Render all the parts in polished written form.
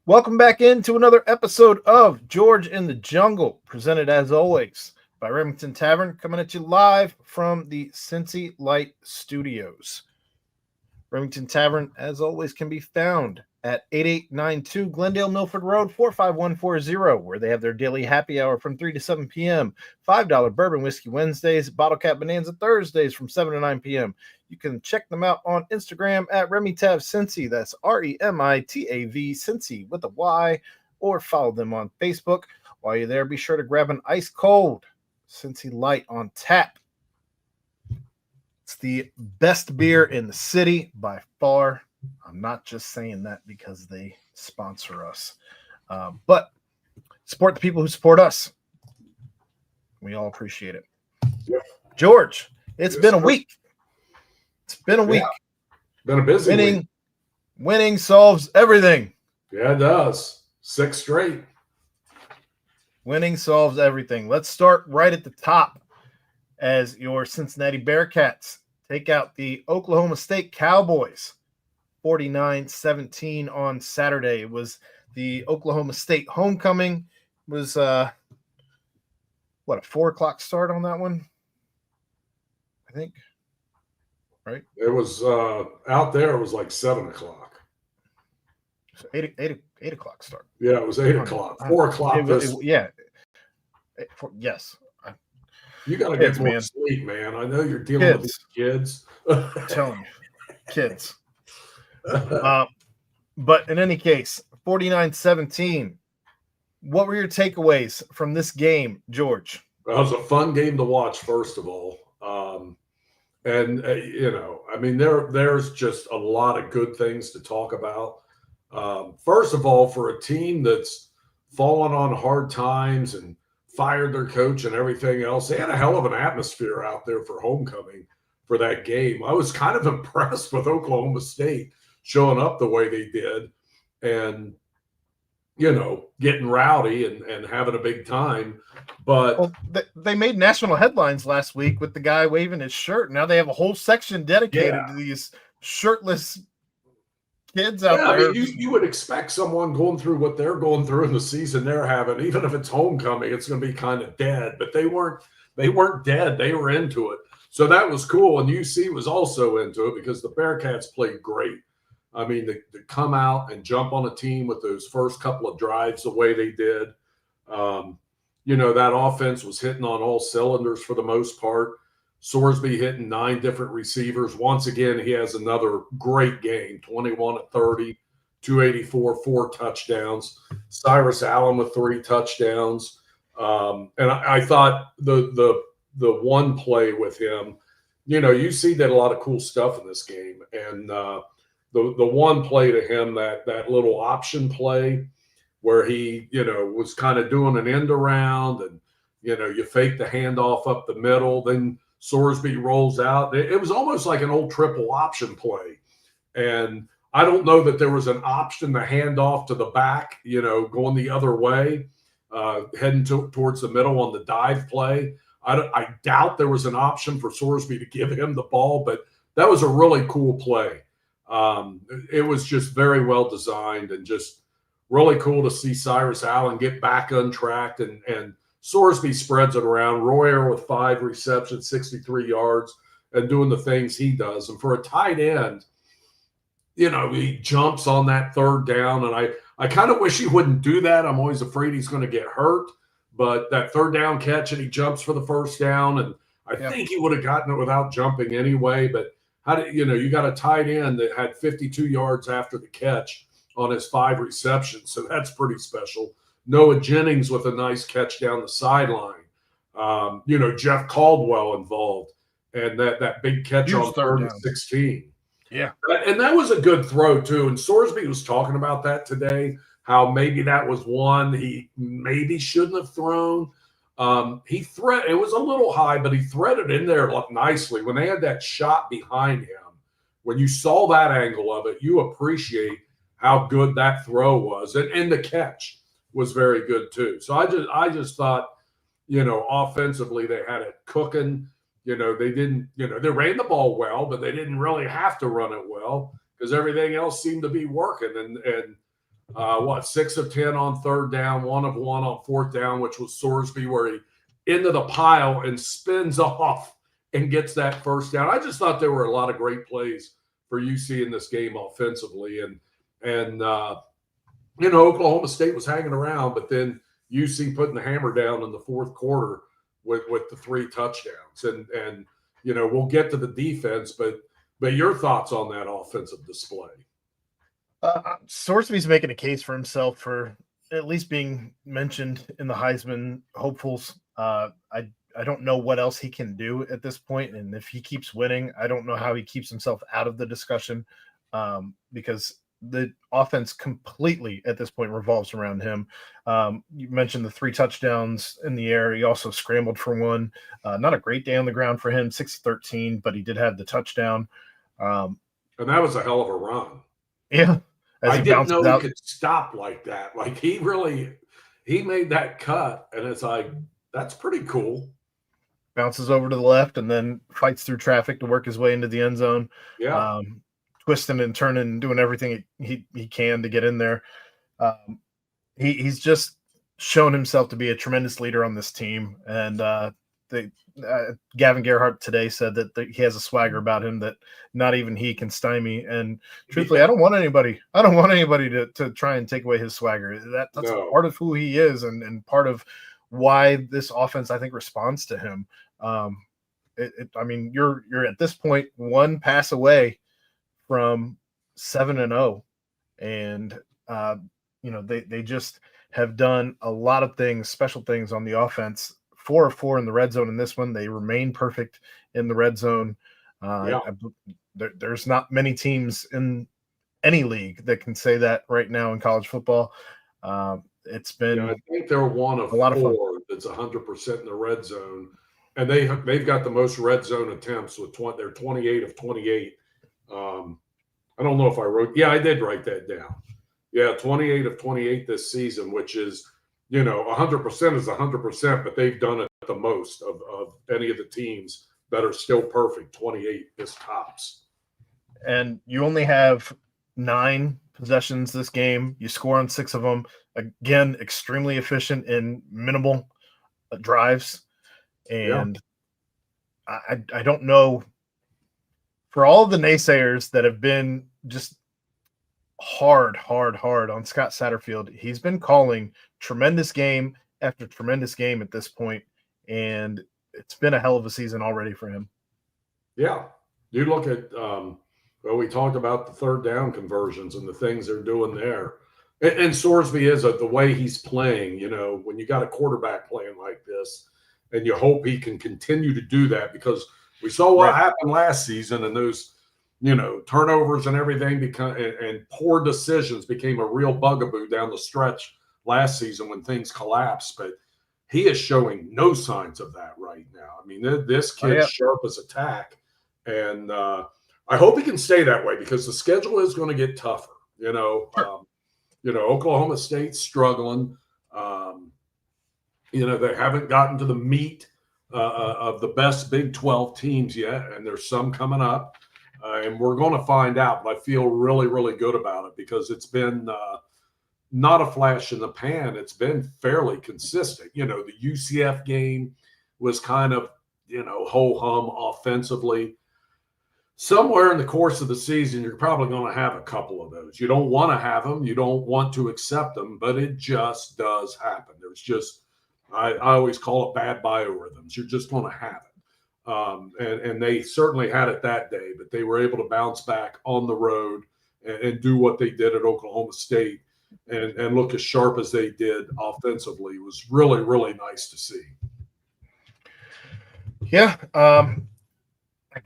Welcome back into another episode of George in the Jungle, presented as always by Remington Tavern, coming at you live from the Cincy Light Studios. Remington Tavern, as always, can be found at 8892 Glendale Milford Road, 45140, where they have their daily happy hour from 3 to 7 p.m., $5 bourbon whiskey Wednesdays, bottle cap bonanza Thursdays from 7 to 9 p.m. You can check them out on Instagram at Remitav Cincy. That's REMITAV Cincy with a Y, or follow them on Facebook. While you're there, be sure to grab an ice cold Cincy Light on tap. It's the best beer in the city by far. I'm not just saying that because they sponsor us, but support the people who support us. We all appreciate it. Yeah. George, it's been a week. It's been a week. Been a busy week. Winning solves everything. Yeah, it does. 6 straight. Winning solves everything. Let's start right at the top as your Cincinnati Bearcats take out the Oklahoma State Cowboys 49-17 on Saturday. It was the Oklahoma State homecoming. It was a 4 o'clock start on that one, I think. Right? It was out there. It was like 7 o'clock. So 8 o'clock start. Yeah, it was 8 o'clock. 4 o'clock. Yes. You got to get more sleep, man. I know you're dealing with these kids. I'm telling you, kids. But in any case, 49-17. What were your takeaways from this game, George? It was a fun game to watch, first of all. There's just a lot of good things to talk about. First of all, for a team that's fallen on hard times and fired their coach and everything else, they had a hell of an atmosphere out there for homecoming for that game. I was kind of impressed with Oklahoma State showing up the way they did and, getting rowdy and having a big time. But they made national headlines last week with the guy waving his shirt. Now they have a whole section dedicated to these shirtless kids out there. I mean, you would expect someone going through what they're going through in the season they're having, even if it's homecoming, it's going to be kind of dead. But they weren't dead. They were into it. So that was cool. And UC was also into it because the Bearcats played great. I mean, to come out and jump on a team with those first couple of drives the way they did. That offense was hitting on all cylinders for the most part. Sorsby hitting 9 different receivers. Once again, he has another great game, 21-30, 284, 4 touchdowns. Cyrus Allen with 3 touchdowns. And I thought the one play with him, UC did a lot of cool stuff in this game. And the one play to him, that little option play where he, was kind of doing an end around and, you fake the handoff up the middle, then Sorsby rolls out. It was almost like an old triple option play. And I don't know that there was an option to hand off to the back, going the other way, heading towards the middle on the dive play. I doubt there was an option for Sorsby to give him the ball, but that was a really cool play. It was just very well designed and just really cool to see Cyrus Allen get back untracked and Sorsby spreads it around. Royer with 5 receptions, 63 yards, and doing the things he does. And for a tight end, he jumps on that 3rd down. And I kind of wish he wouldn't do that. I'm always afraid he's going to get hurt. But that 3rd down catch and he jumps for the 1st down. And I think he would have gotten it without jumping anyway. But you got a tight end that had 52 yards after the catch on his 5 receptions. So that's pretty special. Noah Jennings with a nice catch down the sideline. Jeff Caldwell involved. And that big catch on 3rd and 16. Yeah. And that was a good throw, too. And Sorsby was talking about that today, how maybe that was one he maybe shouldn't have thrown. It was a little high, but he threaded in there nicely. When they had that shot behind him, when you saw that angle of it, you appreciate how good that throw was. And the catch was very good too. So I just thought, offensively they had it cooking. They didn't, they ran the ball well, but they didn't really have to run it well because everything else seemed to be working. And 6 of 10 on third down, 1 of 1 on fourth down, which was Sorsby, where he into the pile and spins off and gets that first down. I just thought there were a lot of great plays for UC in this game offensively. And Oklahoma State was hanging around, but then UC putting the hammer down in the fourth quarter with the 3 touchdowns. And we'll get to the defense, but your thoughts on that offensive display? Sorsby's making a case for himself for at least being mentioned in the Heisman hopefuls. I don't know what else he can do at this point, and if he keeps winning, I don't know how he keeps himself out of the discussion, because the offense completely at this point revolves around him. You mentioned the 3 touchdowns in the air. He also scrambled for 1. Not a great day on the ground for him, 6-13, but he did have the touchdown. And that was a hell of a run. Yeah. I didn't know he could stop like that. Like he made that cut, and it's like, that's pretty cool. Bounces over to the left and then fights through traffic to work his way into the end zone. Yeah. Twisting and turning and doing everything he can to get in there. He's just shown himself to be a tremendous leader on this team. And Gavin Gerhardt today said that he has a swagger about him that not even he can stymie. And truthfully, I don't want anybody to try and take away his swagger. That's part of who he is and part of why this offense, I think, responds to him. I mean, you're at this point 1 pass away from 7-0, and they just have done a lot of things, special things on the offense. 4 of 4 in the red zone in this one. They remain perfect in the red zone. There's not many teams in any league that can say that right now in college football. It's been I think they're one of 4 that's 100% in the red zone, and they've got the most red zone attempts with they're 28 of 28. I don't know if I wrote. Yeah, I did write that down. Yeah, 28 of 28 this season, which is 100% is 100%, but they've done it the most of any of the teams that are still perfect. 28 is tops. And you only have 9 possessions this game. You score on 6 of them. Again, extremely efficient in minimal drives. And I don't know, for all of the naysayers that have been just hard on Scott Satterfield, he's been calling tremendous game after tremendous game at this point, and it's been a hell of a season already for him. Yeah. You look at we talked about the third down conversions and the things they're doing there. And Sorsby is the way he's playing, when you got a quarterback playing like this, and you hope he can continue to do that, because we saw what happened last season, and those, turnovers and everything and poor decisions became a real bugaboo down the stretch last season when things collapsed. But he is showing no signs of that right now. I mean, this kid's sharp as a tack, and I hope he can stay that way, because the schedule is going to get tougher. Oklahoma State's struggling. They haven't gotten to the meat of the best Big 12 teams yet, and there's some coming up, and we're going to find out. But I feel really, really good about it, because it's been not a flash in the pan. It's been fairly consistent. The UCF game was kind of, ho-hum offensively. Somewhere in the course of the season, you're probably going to have a couple of those. You don't want to have them. You don't want to accept them, but it just does happen. There's just, I always call it bad biorhythms. You're just going to have it. And they certainly had it that day, but they were able to bounce back on the road and do what they did at Oklahoma State and look as sharp as they did offensively. It was really, really nice to see. Yeah. I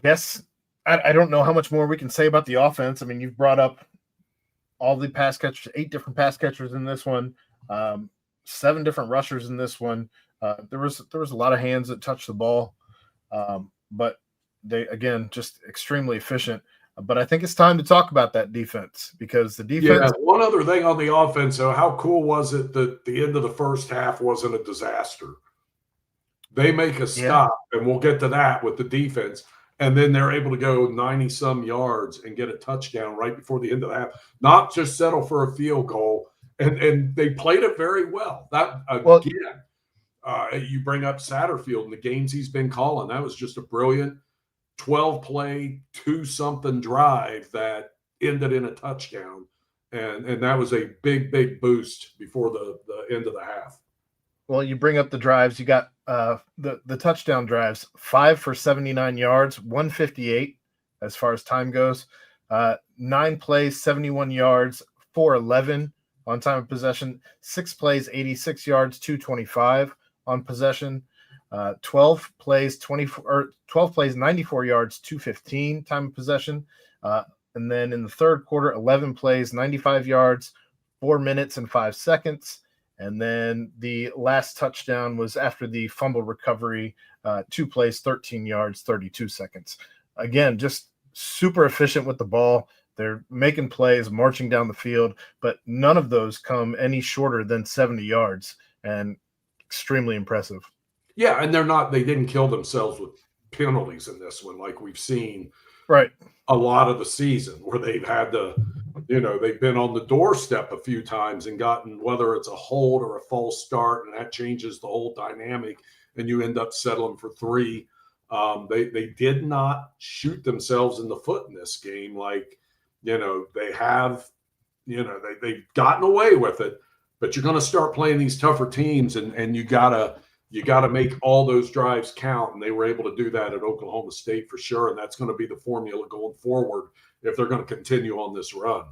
guess I don't know how much more we can say about the offense. I mean, you've brought up all the pass catchers, 8 different pass catchers in this one, 7 different rushers in this one. There was a lot of hands that touched the ball, but they, again, just extremely efficient. But I think it's time to talk about that defense, because the defense. Yeah, one other thing on the offense, though, how cool was it that the end of the first half wasn't a disaster? They make a stop, and we'll get to that with the defense. And then they're able to go 90-some yards and get a touchdown right before the end of the half. Not just settle for a field goal, and they played it very well. That Well, again, you bring up Satterfield and the games he's been calling. That was just a brilliant 12-play, 2-something drive that ended in a touchdown. And that was a big boost before the end of the half. well, you bring up the drives. You got the touchdown drives, 5 for 79 yards, 158 as far as time goes. 9 plays, 71 yards, 411 on time of possession. 6 plays, 86 yards, 225 on possession. 12 plays, 94 yards, 215 time of possession. And then in the third quarter, 11 plays, 95 yards, 4 minutes and 5 seconds. And then the last touchdown was after the fumble recovery, 2 plays, 13 yards, 32 seconds. Again, just super efficient with the ball. They're making plays, marching down the field, but none of those come any shorter than 70 yards, and extremely impressive. Yeah, and they didn't kill themselves with penalties in this one like we've seen Right. a lot of the season where they've had to, they've been on the doorstep a few times and gotten, whether it's a hold or a false start, and that changes the whole dynamic, and you end up settling for 3. They did not shoot themselves in the foot in this game. Like, they have, they've gotten away with it, but you're going to start playing these tougher teams, and you gotta make all those drives count. And they were able to do that at Oklahoma State for sure. And that's going to be the formula going forward if they're going to continue on this run.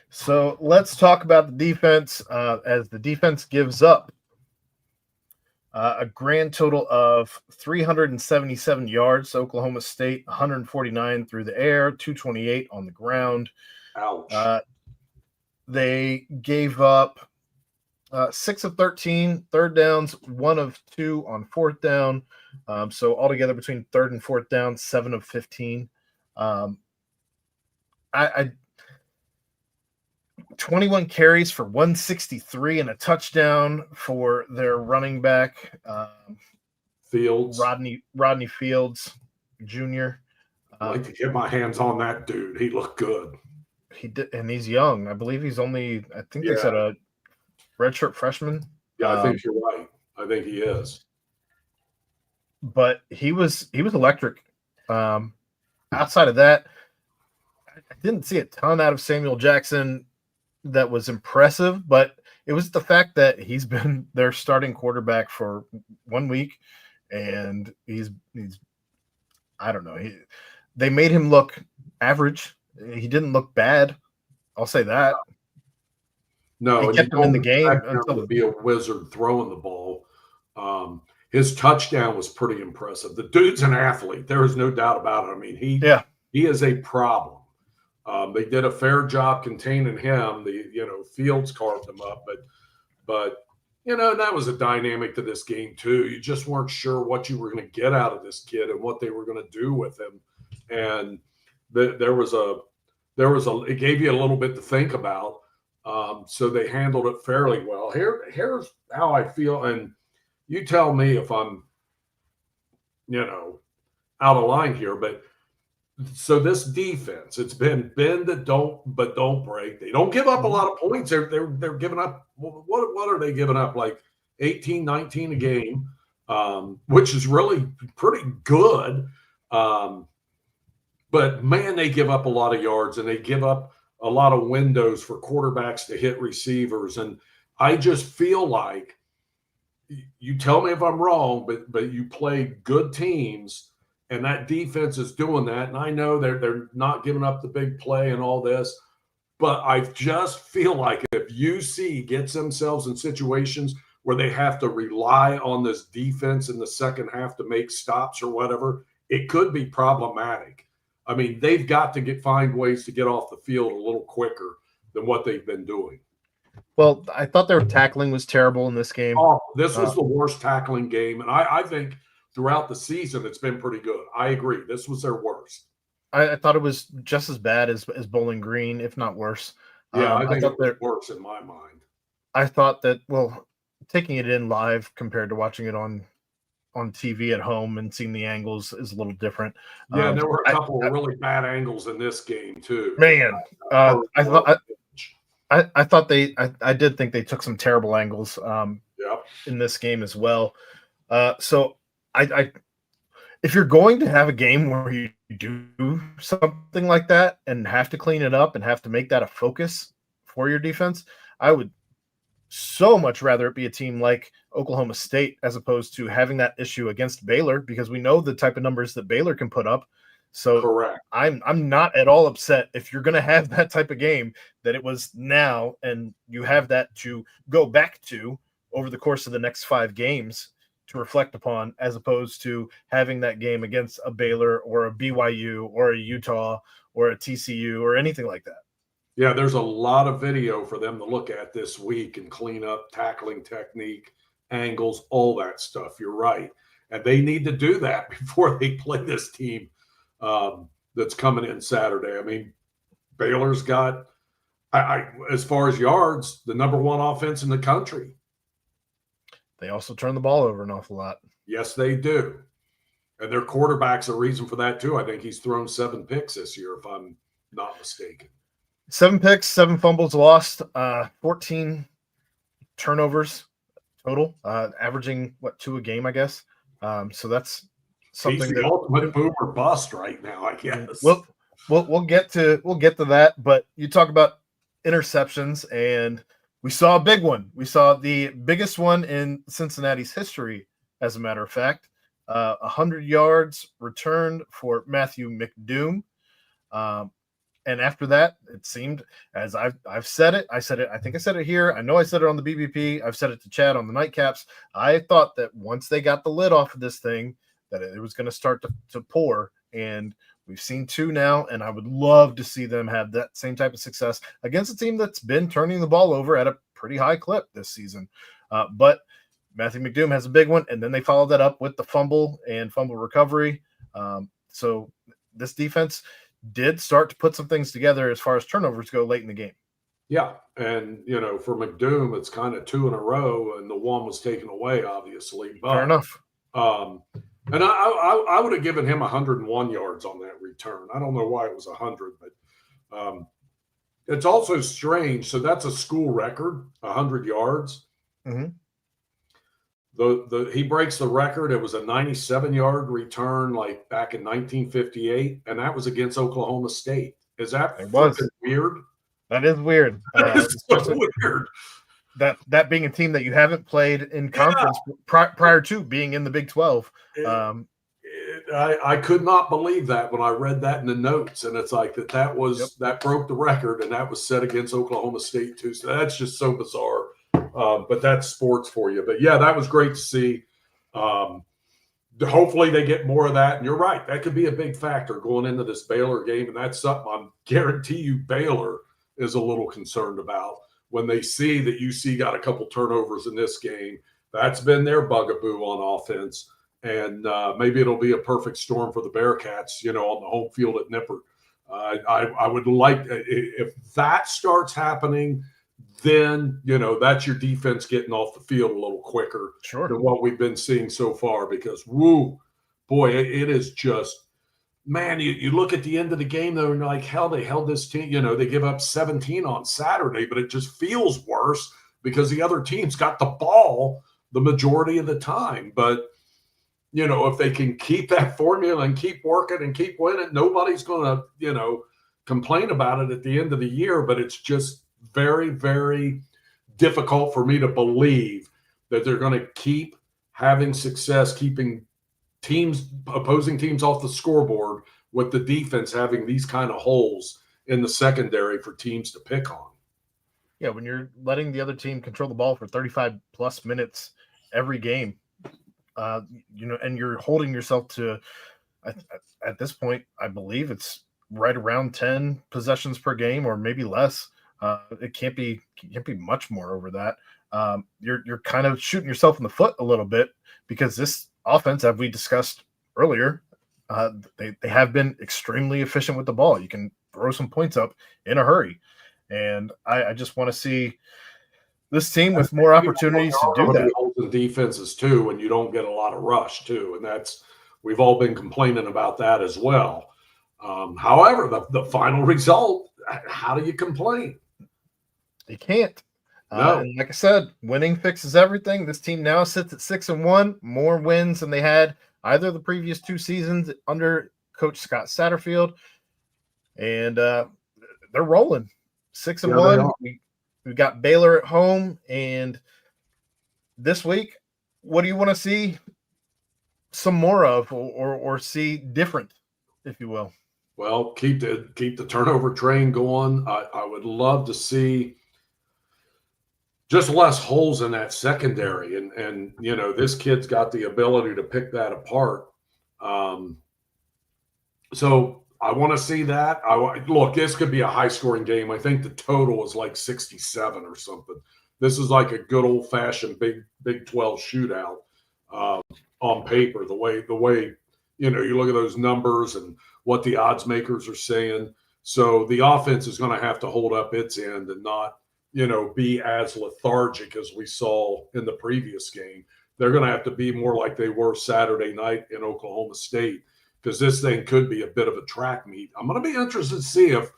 So let's talk about the defense, as the defense gives up a grand total of 377 yards. Oklahoma State, 149 through the air, 228 on the ground. Ouch. They gave up 6 of 13 third downs, 1 of 2 on fourth down. So altogether between third and fourth down, 7 of 15. 21 carries for 163 and a touchdown for their running back, Fields. Rodney Fields Jr. I'd like to get my hands on that dude. He looked good. He did, and he's young. I believe he's only, I think they said a redshirt freshman. Yeah, I think you're right. I think he is. But he was electric. Outside of that, I didn't see a ton out of Samuel Jackson that was impressive, but it was the fact that he's been their starting quarterback for 1 week, and he's I don't know. They made him look average. He didn't look bad. I'll say that. No, he kept him in the game until to be a wizard throwing the ball. His touchdown was pretty impressive. The dude's an athlete. There is no doubt about it. I mean, he is a problem. They did a fair job containing him. Fields carved him up, but that was a dynamic to this game too. You just weren't sure what you were going to get out of this kid and what they were going to do with him. And it gave you a little bit to think about. So they handled it fairly well. Here's how I feel, and you tell me if I'm, out of line here. But so this defense, it's been bend but don't break. They don't give up a lot of points. They're giving up. What are they giving up? Like 18, 19 a game, which is really pretty good. But man, they give up a lot of yards, and they give up a lot of windows for quarterbacks to hit receivers. And I just feel like, you tell me if I'm wrong, but you play good teams, and that defense is doing that. And I know they're not giving up the big play and all this, but I just feel like if UC gets themselves in situations where they have to rely on this defense in the second half to make stops or whatever, it could be problematic. I mean, they've got to find ways to get off the field a little quicker than what they've been doing. Well, I thought their tackling was terrible in this game. Oh, this was the worst tackling game. And I think throughout the season, it's been pretty good. I agree. This was their worst. I thought it was just as bad as Bowling Green, if not worse. Yeah, I think it was worse in my mind. I thought that, taking it in live compared to watching it on TV at home and seeing the angles is a little different. Yeah, there were a couple of really bad angles in this game too. Man, I I thought I did think they took some terrible angles Yeah. in this game as well. So I if you're going to have a game where you do something like that and have to clean it up and have to make that a focus for your defense, I would so much rather it be a team like Oklahoma State as opposed to having that issue against Baylor, because we know the type of numbers that Baylor can put up. So Correct. I'm not at all upset if you're going to have that type of game that it was now, and you have that to go back to over the course of the next 5 games to reflect upon, as opposed to having that game against a Baylor or a BYU or a Utah or a TCU or anything like that. Yeah, there's a lot of video for them to look at this week and clean up tackling technique, angles, all that stuff. You're right. And they need to do that before they play this team that's coming in Saturday. I mean, Baylor's got, as far as yards, the number 1 offense in the country. They also turn the ball over an awful lot. Yes, they do. And their quarterback's a reason for that, too. I think he's thrown 7 picks this year, if I'm not mistaken. 7 picks, 7 fumbles lost, 14 turnovers total, averaging 2 a game, I guess. So that's something He's the ultimate boom or bust right now, I guess. We'll get to that, but you talk about interceptions, and we saw a big one. We saw the biggest one in Cincinnati's history, as a matter of fact. 100 yards returned for Matthew McDoom. And after that, it seemed, as I've said it, I think I said it here. I know I said it on the BBP. I've said it to Chad on the Nightcaps. I thought that once they got the lid off of this thing, that it was going to start to pour. And we've seen 2 now, and I would love to see them have that same type of success against a team that's been turning the ball over at a pretty high clip this season. But Matthew McDoom has a big one, and then they followed that up with the fumble and fumble recovery. So this defense did start to put some things together as far as turnovers go late in the game. Yeah, and for McDoom, it's kind of 2 in a row, and the one was taken away, obviously. But, fair enough. And I would have given him 101 yards on that return. I don't know why it was 100, but it's also strange. So that's a school record, 100 yards. Mm-hmm. He breaks the record. It was a 97-yard return, like back in 1958, and that was against Oklahoma State. Is that weird? That is weird. It's so weird. That being a team that you haven't played in conference prior to being in the Big 12. I could not believe that when I read that in the notes, and it's like that broke the record, and that was set against Oklahoma State too. So that's just so bizarre. But that's sports for you. But yeah, that was great to see. Hopefully they get more of that. And you're right, that could be a big factor going into this Baylor game. And that's something I guarantee you Baylor is a little concerned about when they see that UC got a couple turnovers in this game. That's been their bugaboo on offense. And maybe it'll be a perfect storm for the Bearcats, on the home field at Nippert. I would like, if that starts happening, then, that's your defense getting off the field a little quicker than what we've been seeing so far, because, it is just, man, you look at the end of the game, though, and you're like, hell, they held this team, they give up 17 on Saturday, but it just feels worse because the other team's got the ball the majority of the time. But, if they can keep that formula and keep working and keep winning, nobody's going to, complain about it at the end of the year. But it's just very, very difficult for me to believe that they're going to keep having success, keeping opposing teams off the scoreboard with the defense having these kind of holes in the secondary for teams to pick on. Yeah, when you're letting the other team control the ball for 35 plus minutes every game, and you're holding yourself to, at this point, I believe it's right around 10 possessions per game, or maybe less. It can't be much more over that. You're kind of shooting yourself in the foot a little bit, because this offense, as we discussed earlier, they have been extremely efficient with the ball. You can throw some points up in a hurry, and I just want to see this team with more opportunities to do that. And defenses too, when you don't get a lot of rush too, and we've all been complaining about that as well. However, the final result, how do you complain? You can't. No. And like I said, winning fixes everything. This team now sits at 6-1, more wins than they had either the previous 2 seasons under Coach Scott Satterfield, and they're rolling 6-1. We've got Baylor at home, and this week, what do you want to see some more of, or see different, if you will? Well, keep the turnover train going. I would love to see just less holes in that secondary, and this kid's got the ability to pick that apart. So I want to see that. Look, this could be a high scoring game. I think the total is like 67 or something. This is like a good old fashioned Big 12 shootout on paper. The way you look at those numbers and what the odds makers are saying. So the offense is going to have to hold up its end and not be as lethargic as we saw in the previous game. They're going to have to be more like they were Saturday night in Oklahoma State, because this thing could be a bit of a track meet. I'm going to be interested to see if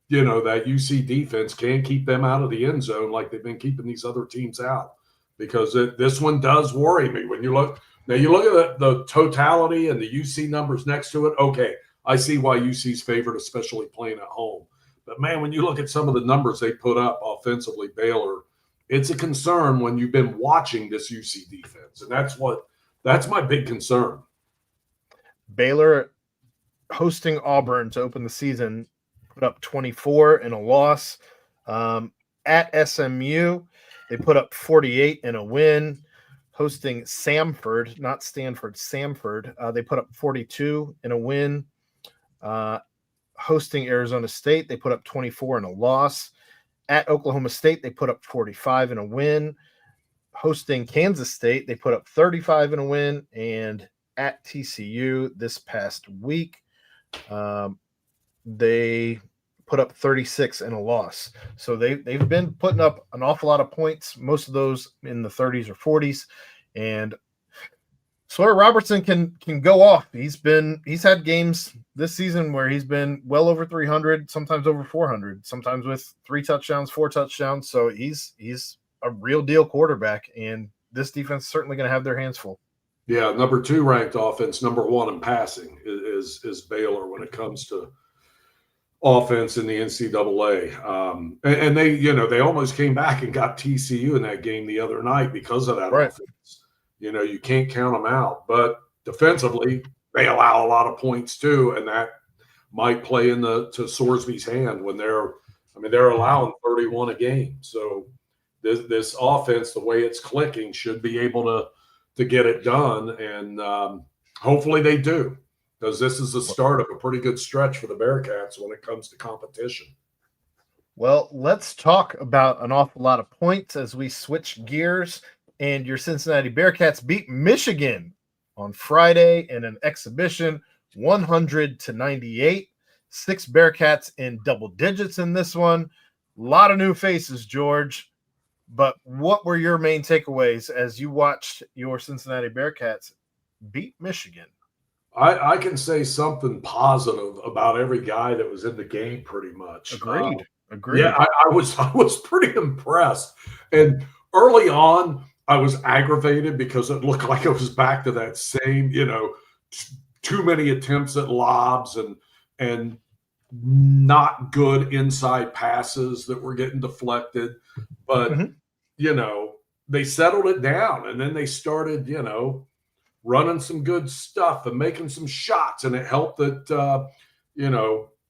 that UC defense can keep them out of the end zone like they've been keeping these other teams out, because this one does worry me. When you look at the totality and the UC numbers next to it, okay, I see why UC's favored, especially playing at home. But, man, when you look at some of the numbers they put up offensively, Baylor, it's a concern when you've been watching this UC defense. And that's my big concern. Baylor hosting Auburn to open the season put up 24 in a loss. At SMU, they put up 48 in a win. Hosting Samford, not Stanford, Samford, they put up 42 in a win. Hosting Arizona State, they put up 24 in a loss. At Oklahoma State, they put up 45 in a win. Hosting Kansas State, they put up 35 in a win. And at TCU this past week, they put up 36 in a loss. So they've been putting up an awful lot of points, most of those in the 30s or 40s. And Sawyer Robertson can go off. He's had games this season where he's been well over 300, sometimes over 400, sometimes with 3 touchdowns, 4 touchdowns. So he's a real deal quarterback, and this defense is certainly going to have their hands full. Yeah, number 2 ranked offense, number 1 in passing is Baylor when it comes to offense in the NCAA. And they almost came back and got TCU in that game the other night because of that offense. You can't count them out. But defensively, they allow a lot of points too, and that might play to Sorsby's hand when they're allowing 31 a game. So this offense, the way it's clicking, should be able to get it done, and hopefully they do, because this is the start of a pretty good stretch for the Bearcats when it comes to competition. Well, let's talk about an awful lot of points as we switch gears. And your Cincinnati Bearcats beat Michigan on Friday in an exhibition, 100-98. 6 Bearcats in double digits in this one. A lot of new faces, George. But what were your main takeaways as you watched your Cincinnati Bearcats beat Michigan? I can say something positive about every guy that was in the game pretty much. Agreed. Yeah, I was pretty impressed. And early on, I was aggravated because it looked like it was back to that same, too many attempts at lobs and not good inside passes that were getting deflected. But, they settled it down, and then they started, running some good stuff and making some shots. And it helped that,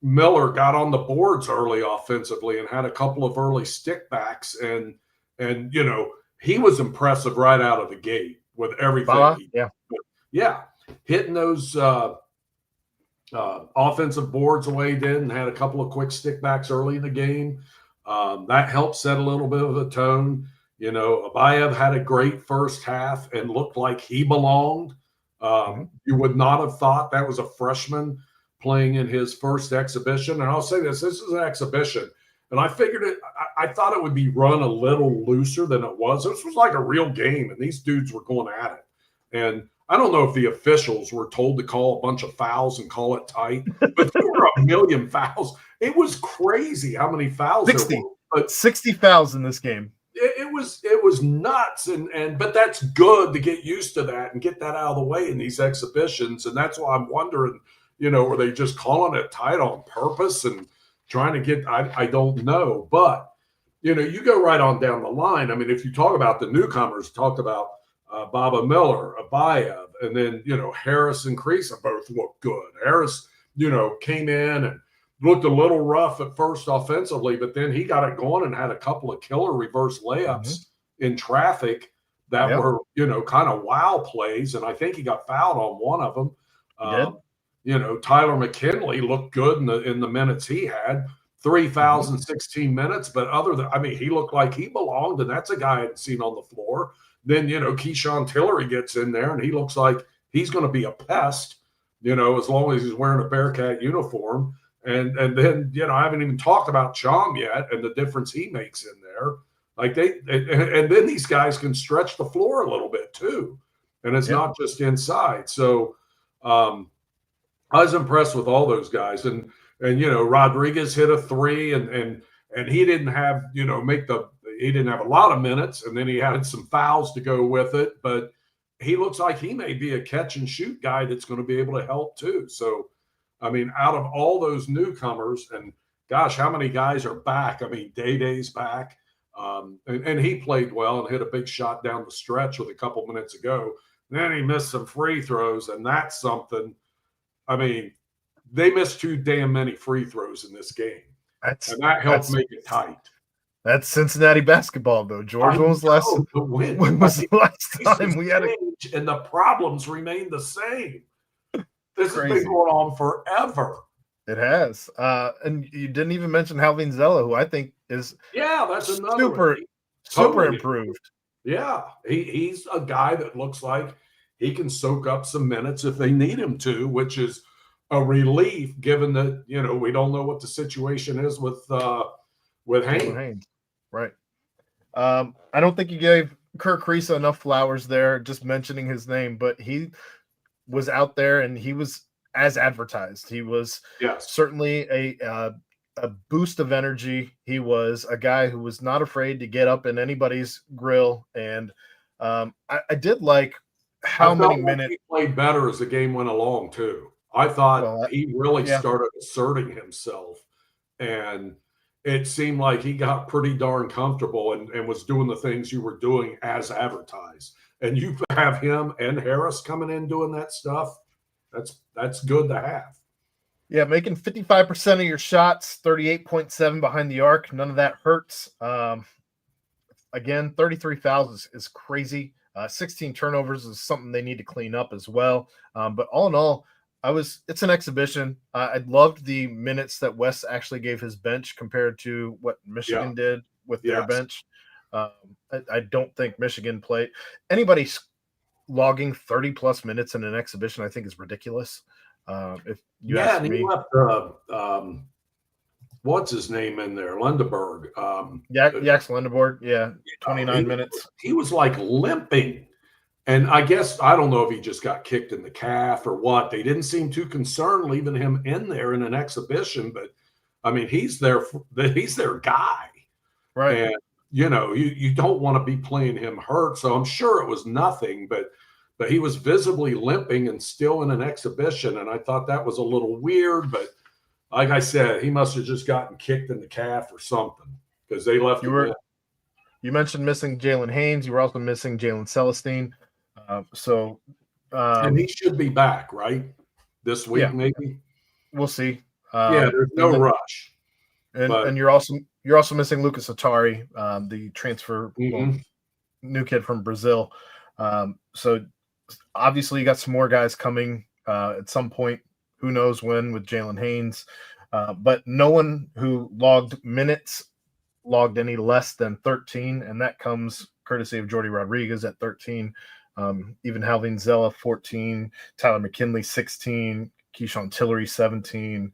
Miller got on the boards early offensively and had a couple of early stickbacks. And he was impressive right out of the gate with everything. Yeah. Hitting those offensive boards the way he did, and had a couple of quick stickbacks early in the game. That helped set a little bit of a tone. Abayev had a great first half and looked like he belonged. You would not have thought that was a freshman playing in his first exhibition. And I'll say this is an exhibition. And I figured I thought it would be run a little looser than it was. This was like a real game, and these dudes were going at it. And I don't know if the officials were told to call a bunch of fouls and call it tight, but there were a million fouls. It was crazy how many fouls 60. there were. But 60 fouls in this game. It was nuts, but that's good to get used to that and get that out of the way in these exhibitions. And that's why I'm wondering, were they just calling it tight on purpose and trying to get? I don't know, but you go right on down the line. I mean, if you talk about the newcomers, talked about Baba Miller, Abayev, and then Harris and Creasa both looked good. Harris, came in and looked a little rough at first offensively, but then he got it going and had a couple of killer reverse layups in traffic that were, kind of wow plays. And I think he got fouled on one of them. Tyler McKinley looked good in the minutes he had. 3 fouls in 16 minutes, but he looked like he belonged, and that's a guy I hadn't seen on the floor. Then, Keyshawn Tillery gets in there, and he looks like he's going to be a pest, as long as he's wearing a Bearcat uniform. And then, I haven't even talked about Chom yet and the difference he makes in there. Like and then these guys can stretch the floor a little bit too. And it's not just inside. So I was impressed with all those guys. And Rodriguez hit a 3 and he didn't have, he didn't have a lot of minutes, and then he had some fouls to go with it. But he looks like he may be a catch and shoot guy that's going to be able to help too. So I mean, out of all those newcomers, and gosh, how many guys are back? I mean, Day-Day's back, and he played well and hit a big shot down the stretch with a couple minutes ago. Then he missed some free throws, and that's something. I mean, they missed too damn many free throws in this game, and that helped make it tight. That's Cincinnati basketball, though. George, when was the last time we had it? And the problems remain the same. This has been going on forever. It has. And you didn't even mention Halvin Zella, who I think is that's another super improved. Yeah. He's a guy that looks like he can soak up some minutes if they need him to, which is a relief given that, we don't know what the situation is with Haynes. Right. I don't think you gave Kirk Creasa enough flowers there, just mentioning his name, but he was out there and he was as advertised. He was certainly a boost of energy. He was a guy who was not afraid to get up in anybody's grill. And I did like how many minutes he played better as the game went along too. I thought he really started asserting himself, and it seemed like he got pretty darn comfortable and was doing the things you were doing as advertised. And you have him and Harris coming in doing that stuff. That's good to have. Yeah, making 55% of your shots, 38.7 behind the arc. None of that hurts. Again, 33 fouls is crazy. 16 turnovers is something they need to clean up as well. But all in all, it's an exhibition. I loved the minutes that Wes actually gave his bench compared to what Michigan did with their bench. I don't think Michigan played. Anybody logging 30-plus minutes in an exhibition, I think, is ridiculous. If you ask me. He left, what's his name in there? Lindeberg. Yax Lindeberg, 29 minutes. He was like limping. And I guess, I don't know if he just got kicked in the calf or what. They didn't seem too concerned leaving him in there in an exhibition. But, I mean, he's their guy. Right. And, you don't want to be playing him hurt. So I'm sure it was nothing, but he was visibly limping and still in an exhibition. And I thought that was a little weird, but like I said, he must have just gotten kicked in the calf or something because they left him in. You mentioned missing Jalen Haynes. You were also missing Jalen Celestine. And he should be back, right? This week, maybe? We'll see. There's no rush. And you're also missing Lucas Atari, the transfer new kid from Brazil. So obviously you got some more guys coming at some point. Who knows when with Jalen Haynes? But no one who logged minutes logged any less than 13, and that comes courtesy of Jordy Rodriguez at 13. Even Halvin Zella 14, Tyler McKinley 16, Keyshawn Tillery 17.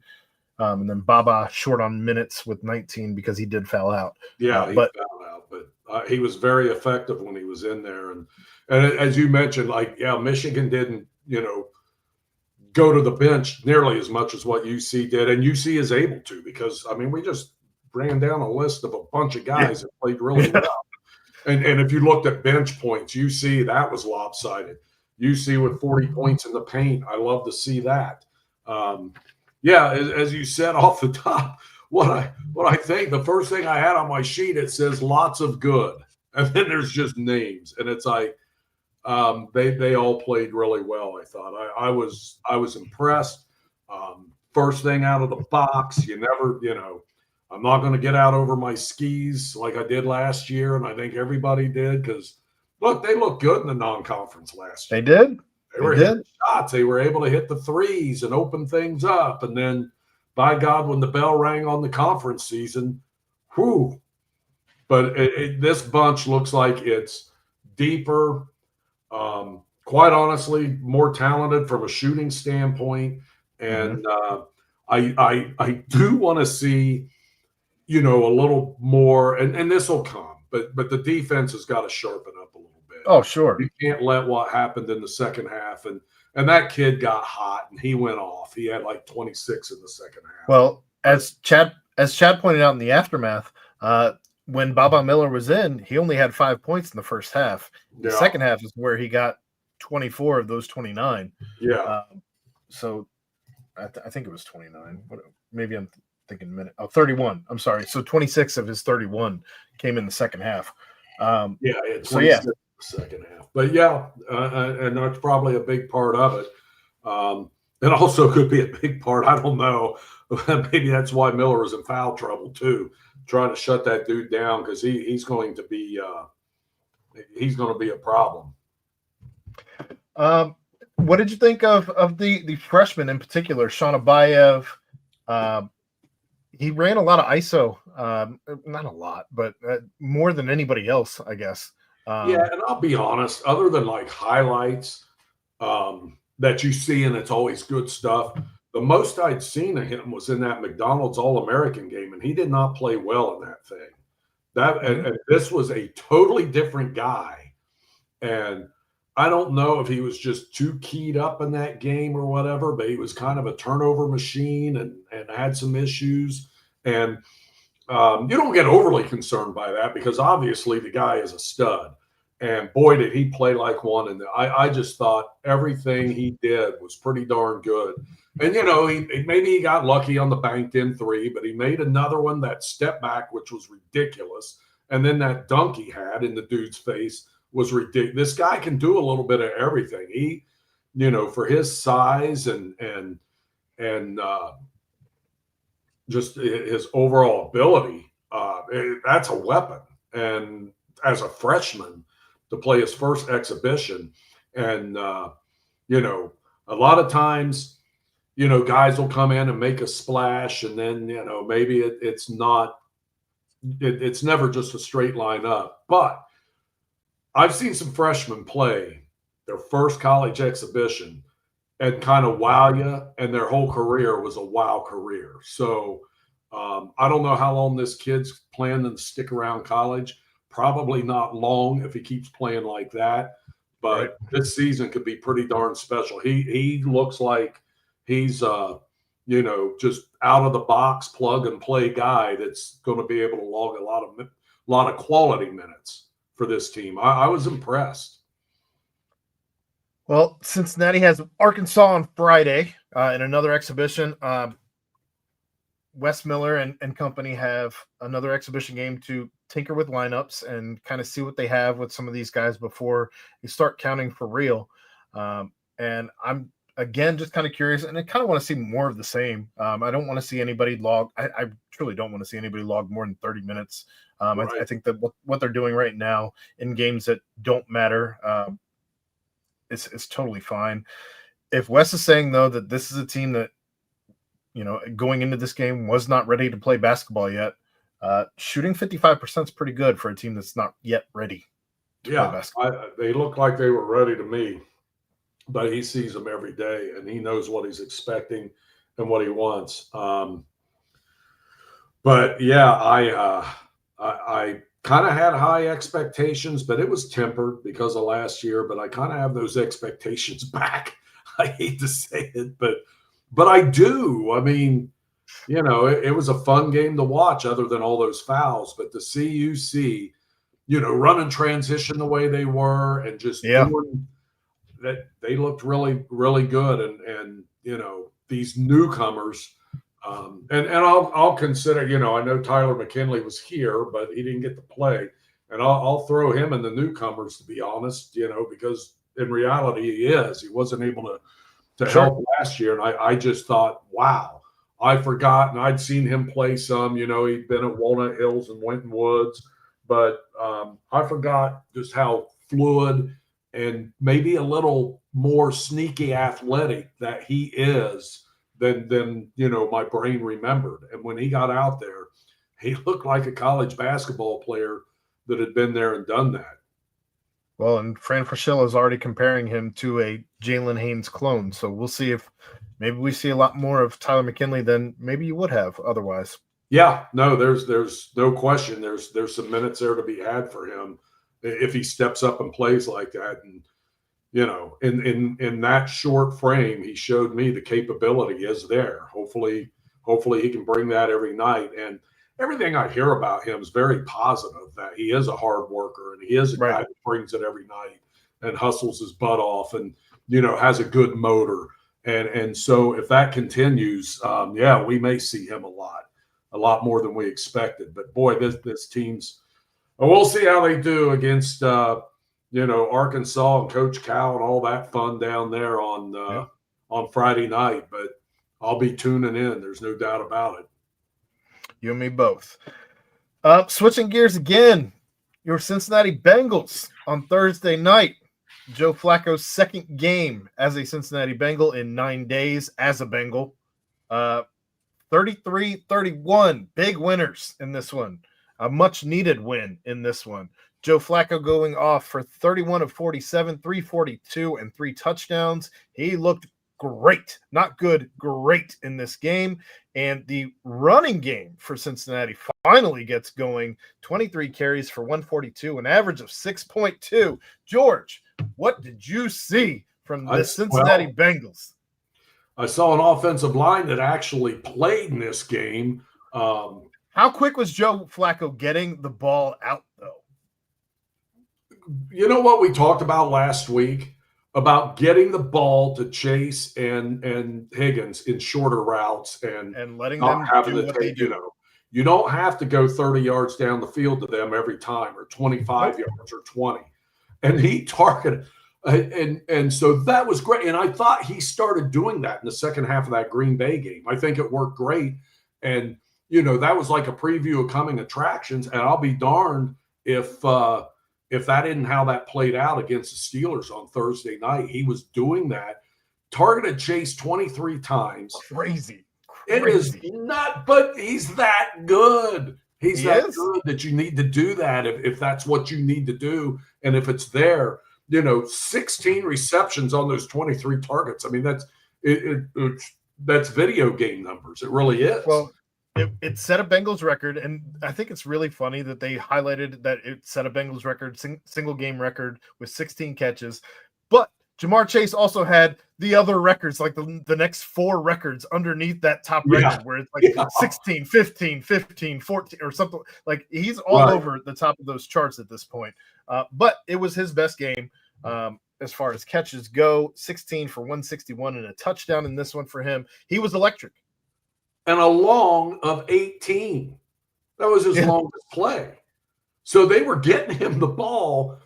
And then Baba short on minutes with 19 because he did foul out. Yeah, he fouled out, but he was very effective when he was in there. And as you mentioned, Michigan didn't, go to the bench nearly as much as what UC did, and UC is able to because we just ran down a list of a bunch of guys that played really well. And if you looked at bench points, UC, that was lopsided. UC with 40 points in the paint. I love to see that. As you said off the top, what I think, the first thing I had on my sheet, it says lots of good. And then there's just names. And it's like, they all played really well, I thought. I was impressed. First thing out of the box, you never, I'm not going to get out over my skis like I did last year, and I think everybody did, because, look, they looked good in the non-conference last year. They did. They were hitting shots. They were able to hit the threes and open things up. And then, by God, when the bell rang on the conference season, whew. But this bunch looks like it's deeper, quite honestly, more talented from a shooting standpoint. And I do want to see, a little more, and this will come, but the defense has got to sharpen up a little bit. Oh, sure. You can't let what happened in the second half, and that kid got hot and he went off. He had like 26 in the second half. Well, as Chad pointed out in the aftermath, when Baba Miller was in, he only had 5 points in the first half. The second half is where he got 24 of those 29. Yeah. So I think it was 29. Maybe I'm thinking a minute. Oh, 31. I'm sorry. So 26 of his 31 came in the second half. In the second half. But and that's probably a big part of it. It also could be a big part. I don't know. Maybe that's why Miller was in foul trouble too, trying to shut that dude down, because he's going to be a problem. What did you think of the freshman in particular, Sean Abayev? He ran a lot of ISO, not a lot, but more than anybody else, I guess. And I'll be honest, other than like highlights that you see, and it's always good stuff, the most I'd seen of him was in that McDonald's All-American game, and he did not play well in that thing. And this was a totally different guy. And I don't know if he was just too keyed up in that game or whatever, but he was kind of a turnover machine and had some issues. And you don't get overly concerned by that, because obviously the guy is a stud. And boy, did he play like one. And I just thought everything he did was pretty darn good. And, maybe he got lucky on the banked in three, but he made another one, that step back, which was ridiculous. And then that dunk he had in the dude's face was ridiculous. This guy can do a little bit of everything. He, for his size and just his overall ability, that's a weapon. And as a freshman, to play his first exhibition, and a lot of times, guys will come in and make a splash, and then maybe it's never just a straight line up. But I've seen some freshmen play their first college exhibition and kind of wow you, and their whole career was a wow career. So I don't know how long this kid's planning to stick around college. Probably not long if he keeps playing like that. But this season could be pretty darn special. He looks like he's just out of the box, plug and play guy that's going to be able to log a lot of quality minutes for this team. I was impressed. Well, Cincinnati has Arkansas on Friday in another exhibition. Wes Miller and company have another exhibition game to tinker with lineups and kind of see what they have with some of these guys before you start counting for real. And I'm, again, just kind of curious, and I kind of want to see more of the same. I don't want to see anybody log. I truly don't want to see anybody log more than 30 minutes. I think that what they're doing right now in games that don't matter is totally fine. If Wes is saying, though, that this is a team that, going into this game was not ready to play basketball yet, shooting 55% is pretty good for a team that's not yet ready to play basketball. They look like they were ready to me, but he sees them every day, and he knows what he's expecting and what he wants. But yeah, I kind of had high expectations, but it was tempered because of last year. But I kind of have those expectations back. I hate to say it, but I do. I mean, it was a fun game to watch other than all those fouls. But to see UC, running transition the way they were and just doing that, they looked really, really good. And these newcomers, and I'll consider, I know Tyler McKinley was here, but he didn't get to play. And I'll throw him in the newcomers, to be honest, because in reality he wasn't able to help last year. And I just thought, wow, I forgot. And I'd seen him play some, he'd been at Walnut Hills and Winton Woods, but I forgot just how fluid and maybe a little more sneaky athletic that he is than my brain remembered. And when he got out there, he looked like a college basketball player that had been there and done that. Well, and Fran Fraschilla is already comparing him to a Jalen Haynes clone. So we'll see if maybe we see a lot more of Tyler McKinley than maybe you would have otherwise. Yeah, no, there's no question. There's some minutes there to be had for him if he steps up and plays like that. And in that short frame, he showed me the capability is there. Hopefully he can bring that every night. And everything I hear about him is very positive, that he is a hard worker and he is a guy that brings it every night and hustles his butt off and, has a good motor. And so if that continues, we may see him a lot more than we expected. But boy, this team's, we'll see how they do against, Arkansas and Coach Cal and all that fun down there on Friday night. But I'll be tuning in. There's no doubt about it. You and me both. Switching gears again, your Cincinnati Bengals on Thursday night. Joe Flacco's second game as a Cincinnati Bengal in 9 days as a Bengal. 33-31, big winners in this one. A much-needed win in this one. Joe Flacco going off for 31 of 47, 342, and 3 touchdowns. He looked great, not good, great in this game. And the running game for Cincinnati finally gets going. 23 carries for 142, an average of 6.2. George, what did you see from the Cincinnati Bengals? I saw an offensive line that actually played in this game. How quick was Joe Flacco getting the ball out, though? You know what we talked about last week? About getting the ball to Chase and Higgins in shorter routes and letting them do what they do. You don't have to go 30 yards down the field to them every time, or 25 yards or 20. And he targeted, and so that was great. And I thought he started doing that in the second half of that Green Bay game. I think it worked great. And that was like a preview of coming attractions. And I'll be darned if that isn't how that played out against the Steelers on Thursday night. He was doing that, targeted Chase 23 times. Crazy. It is not, but he's that good. He's that good that you need to do that if that's what you need to do. And if it's there, 16 receptions on those 23 targets. I mean, that's video game numbers. It really is. Well, it set a Bengals record, and I think it's really funny that they highlighted that it set a Bengals record, single game record with 16 catches. But Jamar Chase also had the other records, like the next 4 records underneath that top record, where it's like 16, 15, 15, 14, or something. Like he's all over the top of those charts at this point. But it was his best game as far as catches go. 16 for 161 and a touchdown in this one for him. He was electric. And a long of 18. That was his longest play. So they were getting him the ball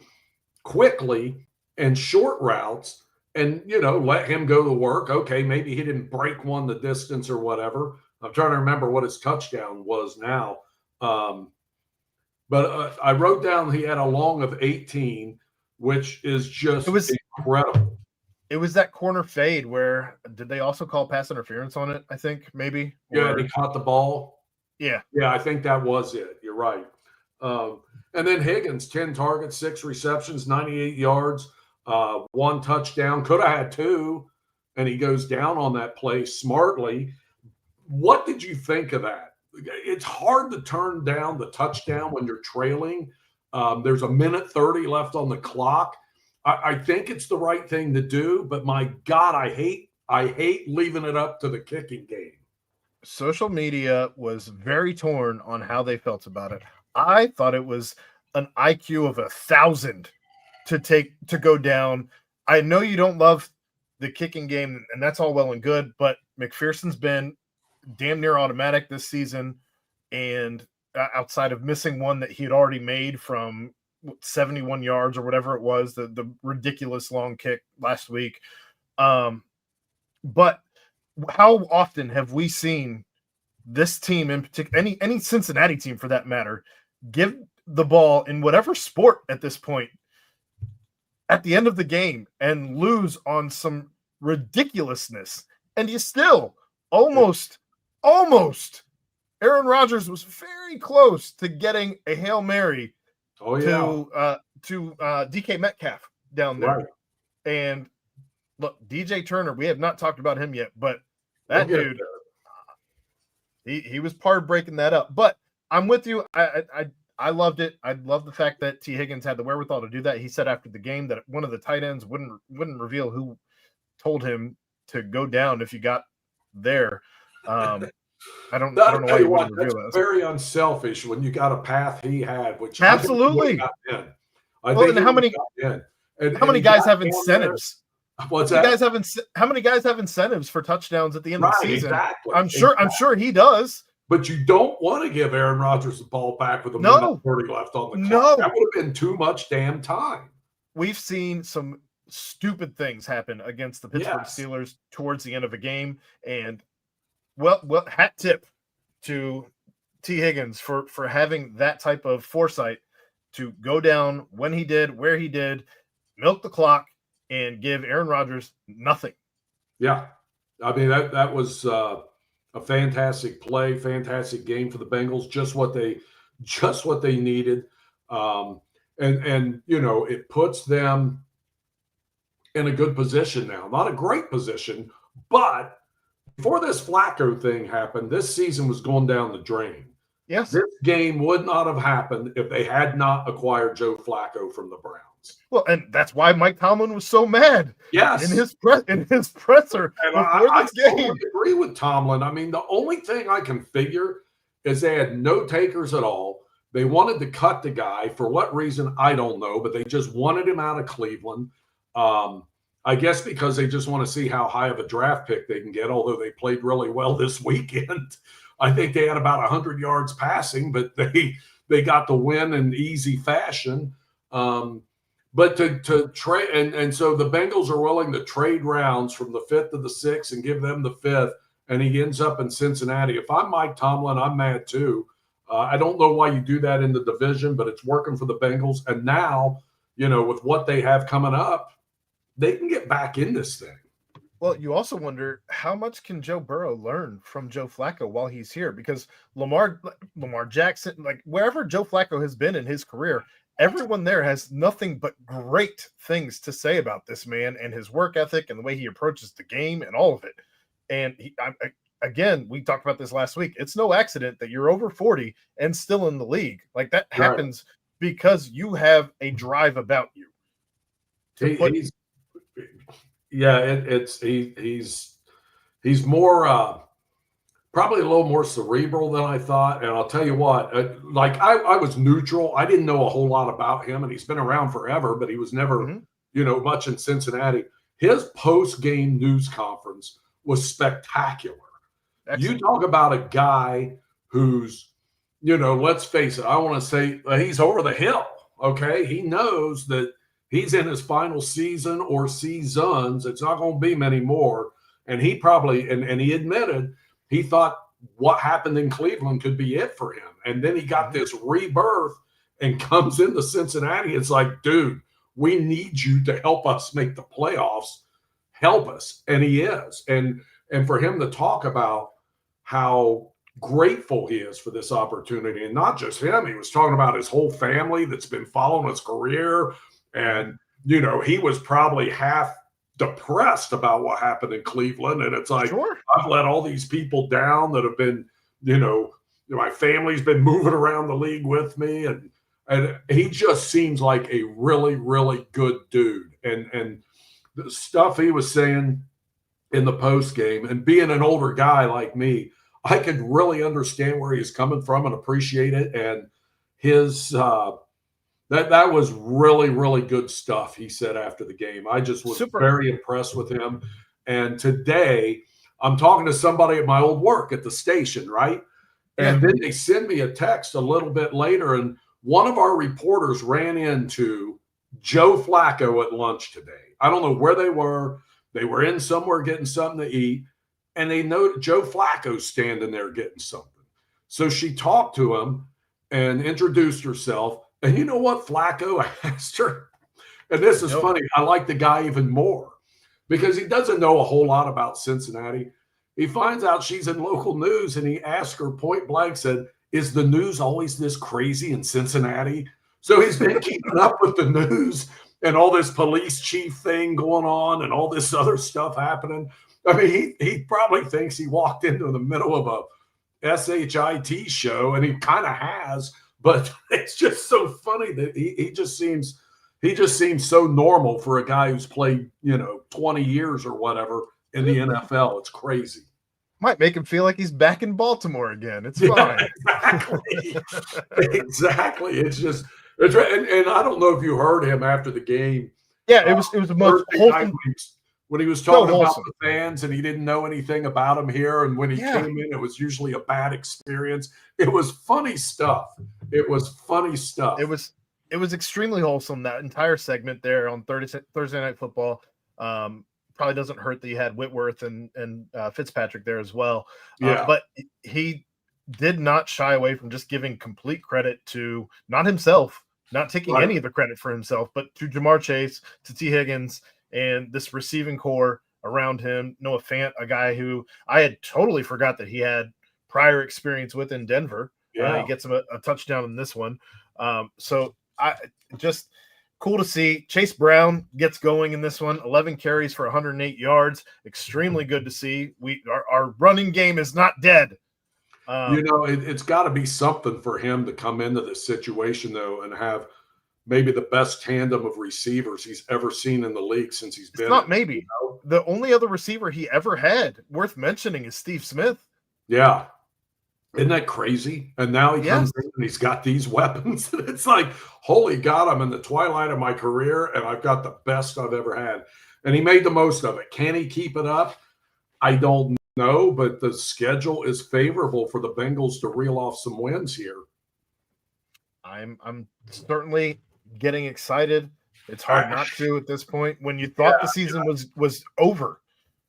quickly and short routes and, let him go to work. Okay, maybe he didn't break one the distance or whatever. I'm trying to remember what his touchdown was now. But I wrote down he had a long of 18, which is just incredible. It was that corner fade where did they also call pass interference on it? I think maybe. Yeah, he caught the ball. Yeah. Yeah, I think that was it. You're right. And then Higgins, 10 targets, 6 receptions, 98 yards, 1 touchdown. Could have had 2, and he goes down on that play smartly. What did you think of that? It's hard to turn down the touchdown when you're trailing. There's a minute 30 left on the clock. I think it's the right thing to do, but my God, I hate leaving it up to the kicking game. social media was very torn on how they felt about it. I thought it was an IQ of 1,000 to go down. I know you don't love the kicking game, and that's all well and good, but McPherson's been damn near automatic this season, and outside of missing one that he had already made from 71 yards or whatever it was, the ridiculous long kick last week. But how often have we seen this team in particular, any Cincinnati team for that matter, give the ball in whatever sport at this point at the end of the game and lose on some ridiculousness, and you still almost Aaron Rodgers was very close to getting a Hail Mary to DK Metcalf down there. Right. And look, DJ Turner, we have not talked about him yet, but that dude, he was part of breaking that up. But I'm with you. I loved it. I love the fact that T. Higgins had the wherewithal to do that. He said after the game that one of the tight ends wouldn't reveal who told him to go down if you got there. I don't know why you wouldn't reveal that. Very unselfish when you got a path he had, which absolutely. I think how many guys have incentives? What's that? How many guys have incentives for touchdowns at the end of the season? Exactly. I'm sure he does. But you don't want to give Aaron Rodgers the ball back with a minute 30 left on the clock. That would have been too much damn time. We've seen some stupid things happen against the Pittsburgh Steelers towards the end of a game. And, well, hat tip to T. Higgins for having that type of foresight to go down when he did, where he did, milk the clock, and give Aaron Rodgers nothing. Yeah. I mean, that was a fantastic play, fantastic game for the Bengals, just what they needed. And you know, it puts them in a good position now. Not a great position, but before this Flacco thing happened, this season was going down the drain. Yes. This game would not have happened if they had not acquired Joe Flacco from the Browns. Well, and that's why Mike Tomlin was so mad. Yes. In his presser and before this game. Totally agree with Tomlin. I mean, the only thing I can figure is they had no takers at all. They wanted to cut the guy. For what reason, I don't know, but they just wanted him out of Cleveland. I guess because they just want to see how high of a draft pick they can get, although they played really well this weekend. I think they had about 100 yards passing, but they got the win in easy fashion. But to trade, and so the Bengals are willing to trade rounds from the 5th to the 6th and give them the 5th, and he ends up in Cincinnati. If I'm Mike Tomlin, I'm mad too. I don't know why you do that in the division, but it's working for the Bengals. And now, you know, with what they have coming up, they can get back in this thing. Well, you also wonder how much can Joe Burrow learn from Joe Flacco while he's here? Because Lamar Jackson, like wherever Joe Flacco has been in his career, everyone there has nothing but great things to say about this man and his work ethic and the way he approaches the game and all of it. And again, we talked about this last week. It's no accident that you're over 40 and still in the league. Like that happens because you have a drive about you. He's more probably a little more cerebral than I thought. And I'll tell you what, I was neutral. I didn't know a whole lot about him, and he's been around forever, but he was never, much in Cincinnati. His post-game news conference was spectacular. Excellent. You talk about a guy who's, let's face it, I want to say he's over the hill, okay? He knows that he's in his final season or seasons. It's not going to be many more. And he probably, and he admitted, he thought what happened in Cleveland could be it for him. And then he got this rebirth and comes into Cincinnati. It's like, dude, we need you to help us make the playoffs. Help us. And he is. And for him to talk about how grateful he is for this opportunity, and not just him, he was talking about his whole family that's been following his career. And, he was probably half depressed about what happened in Cleveland. And it's like, I've let all these people down that have been, my family's been moving around the league with me. And he just seems like a really, really good dude. And the stuff he was saying in the post game, and being an older guy like me, I could really understand where he's coming from and appreciate it. And his that was really, really good stuff, he said after the game. I just was very impressed with him. And today I'm talking to somebody at my old work at the station, right? And then they send me a text a little bit later, and one of our reporters ran into Joe Flacco at lunch today. I don't know where they were. They were in somewhere getting something to eat, and they know Joe Flacco's standing there getting something. So she talked to him and introduced herself. And you know what Flacco asked her? And this is funny. I like the guy even more because he doesn't know a whole lot about Cincinnati. He finds out she's in local news, and he asked her point blank, said, "Is the news always this crazy in Cincinnati?" So he's been keeping up with the news and all this police chief thing going on and all this other stuff happening. I mean, he probably thinks he walked into the middle of a SHIT show, and he kind of has, but it's just so funny that he just seems so normal for a guy who's played, 20 years or whatever in the NFL. It's crazy. Might make him feel like he's back in Baltimore again. It's fine. Exactly. Exactly. It's and I don't know if you heard him after the game. Yeah, it was the most wholesome. When he was talking about the fans and he didn't know anything about them here, and when he came in, it was usually a bad experience. It was funny stuff. It was funny stuff. It was extremely wholesome, that entire segment there on Thursday Night Football. Probably doesn't hurt that you had Whitworth and Fitzpatrick there as well. But he did not shy away from just giving complete credit to not himself, not taking any of the credit for himself, but to Jamar Chase, to T. Higgins, and this receiving core around him. Noah Fant, a guy who I had totally forgot that he had prior experience with in Denver. He gets him a touchdown in this one. So I just cool to see. Chase Brown gets going in this one. 11 carries for 108 yards. Extremely good to see. Our running game is not dead. It's got to be something for him to come into this situation, though, and have maybe the best tandem of receivers he's ever seen in the league since he's been. It's not maybe. The only other receiver he ever had worth mentioning is Steve Smith. Yeah. Isn't that crazy? And now he comes in and he's got these weapons. It's like, holy God, I'm in the twilight of my career, and I've got the best I've ever had. And he made the most of it. Can he keep it up? I don't know, but the schedule is favorable for the Bengals to reel off some wins here. I'm certainly getting excited. It's hard not to at this point when you thought the season was over.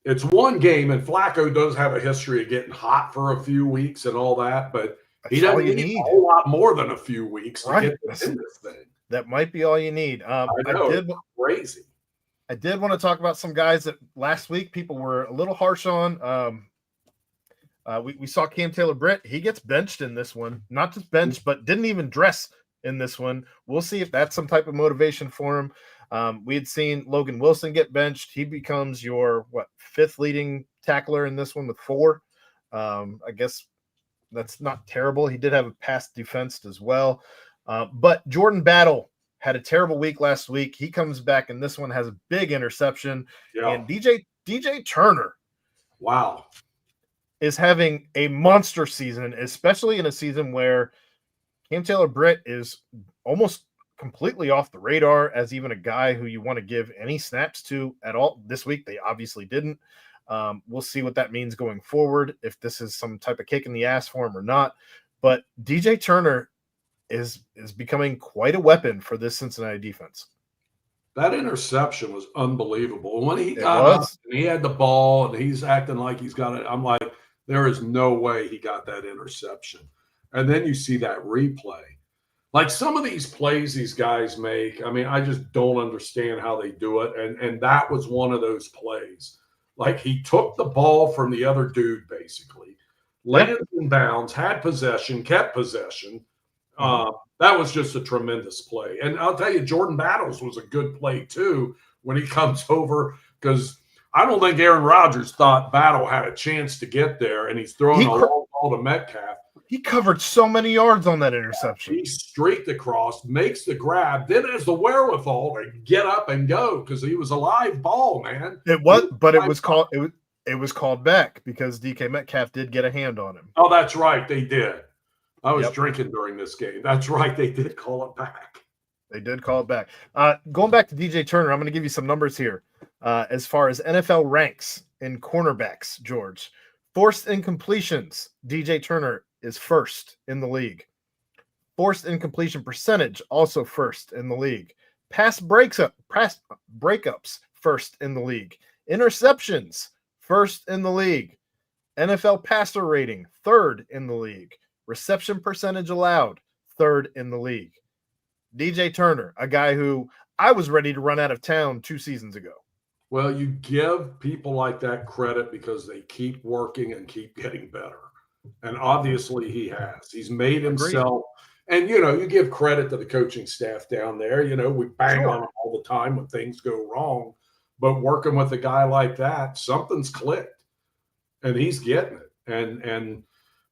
It's one game, and Flacco does have a history of getting hot for a few weeks and all that, but he doesn't need a whole lot more than a few weeks to get in this thing. That might be all you need. I know, it's crazy. I did want to talk about some guys that last week people were a little harsh on. We saw Cam Taylor-Britt. He gets benched in this one. Not just benched, but didn't even dress in this one. We'll see if that's some type of motivation for him. We had seen Logan Wilson get benched. He becomes your fifth leading tackler in this one with 4. I guess that's not terrible. He did have a pass defense as well. But Jordan Battle had a terrible week last week. He comes back in this one, has a big interception. And DJ Turner, wow, is having a monster season, especially in a season where Cam Taylor-Britt is almost completely off the radar as even a guy who you want to give any snaps to at all. This week, they obviously didn't. We'll see what that means going forward, if this is some type of kick in the ass for him or not. But DJ Turner is becoming quite a weapon for this Cincinnati defense. That interception was unbelievable. When he got up and he had the ball and he's acting like he's got it, I'm like, there is no way he got that interception. And then you see that replay. Like some of these plays these guys make, I mean, I just don't understand how they do it. And that was one of those plays. Like he took the ball from the other dude, basically, landed in bounds, had possession, kept possession. That was just a tremendous play. And I'll tell you, Jordan Battles was a good play too when he comes over, because I don't think Aaron Rodgers thought Battle had a chance to get there, and he's throwing a long ball to Metcalf. He covered so many yards on that interception. He streaked across, makes the grab, then has the wherewithal to get up and go because he was a live ball, man. It was, but it was called. It was called back because DK Metcalf did get a hand on him. Oh, that's right. They did. I was Yep. drinking during this game. That's right. They did call it back. They did call it back. Going back to DJ Turner, I'm going to give you some numbers here. As far as NFL ranks in cornerbacks, George. Forced incompletions, DJ Turner is first in the league. Forced incompletion percentage, also first in the league. Pass breakups, first in the league. Interceptions, first in the league. NFL passer rating, third in the league. Reception percentage allowed, third in the league. DJ Turner, a guy who I was ready to run out of town 2 seasons ago. Well, you give people like that credit because they keep working and keep getting better. And obviously he has. He's made himself. And, you give credit to the coaching staff down there. We bang on them all the time when things go wrong. But working with a guy like that, something's clicked. And he's getting it. And